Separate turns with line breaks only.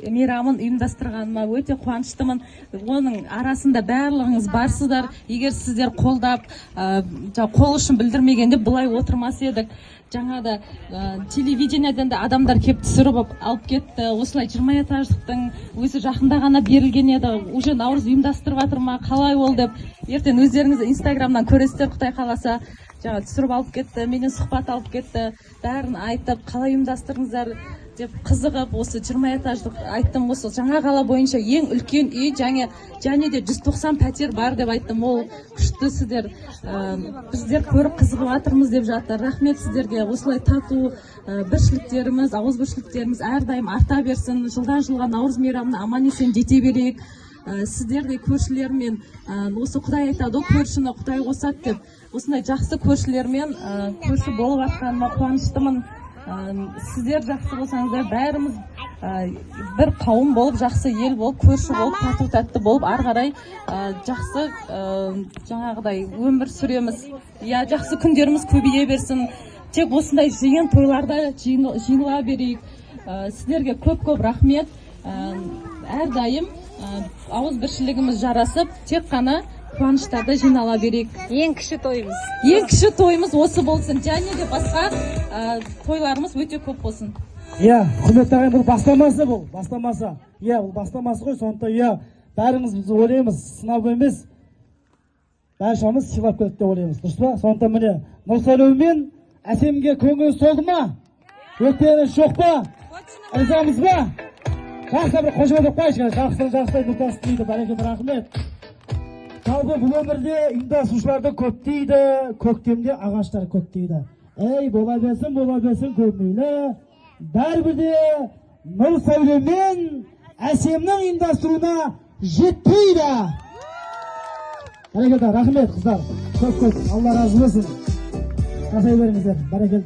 мейрамын ұйымдастырғаныма өте қуаныштымын. Оның арасында барлығыңыз барсыздар. Егер сіздер қолдап, қол ұшын білдірмегенде бұлай отырмас едік. Жаңада телевидениеден де адамдар кеп түсіріп алып кетті. Осылай 20 этаждықтың өзі жақында ғана берілген еді. Уже Наурыз ұйымдастырып жатыр ма, қалай ол деп. Ертең өздеріңіз Инстаграмнан көресіздер, Құдай қаласа. Жаңа түсіріп алып кетті, менен сұхбат алып кетті. Бәрін айтып, қалай ұйымдастырыңыздар деп қызығып, осы 20 этаждық айттым. Осы жаңа қала бойынша ең үлкен үй, және де 190 пәтер бар деп айттым. Ол күшті, сіздер біздер көріп қызығып жатырмыз деп жатыр. Рахмет сіздерге. Осылай тату біршіліктеріміз, ауызбіршіліктеріміз әрдайым арта берсін. Жылдан жылға Наурыз мейрамына аман есен жете берейік. Сіздер де көршілермен, осы Құдай айтады, көршіні Құдай қосады деп, осындай жақсы көршілермен көрші болып жатқаныма қуаныштымын. Сіздер жақсы болсаңыздар, бәріміз бір қауым болып, жақсы ел болып, көрші болып, тату тәтті болып, ары қарай жақсы жаңағыдай өмір сүреміз. Жақсы күндеріміз көбейе берсін. Тек осындай жиын тойларда жиныла берейік. Сіздерге көп-көп рахмет. Әрдайым ауыз біршілігіміз жарасып, тек қана қуаныштарда жинала берейік.
Ең кіші тойымыз.
Ең кіші тойымыз осы болсын. Және де басқа тойларымыз өте көп болсын.
Құрметті ағайын, бұл бастамасы бұл. Бұл бастамасы ғой, сондықтан бәріміз біз ойлаймыз, сынап емес, бәршамыз сыйлап келді деп ойлаймыз. Дұрыс па? Сондықтан міне Нұрсәуле мен Әсемге көңіл солды ма? Өкпеміз жоқ па? Ризамыз ба? Жақсы бір қошемет қойшы, жақсы нұртас дейді, бәрекелді, рахмет. Жалпы бұл өмірде ұйымдастырушыларды көп дейді, көктемде ағаштар көп дейді. Бола берсін көрмейлі. Бәрібірде Нұрсәуле мен Әсемнің ұйымдастыруына жетпейді. Бәрекелді, рахмет қыздар. Көп, Алла разы болсын. Жасай беріңіздер, бәрекелді.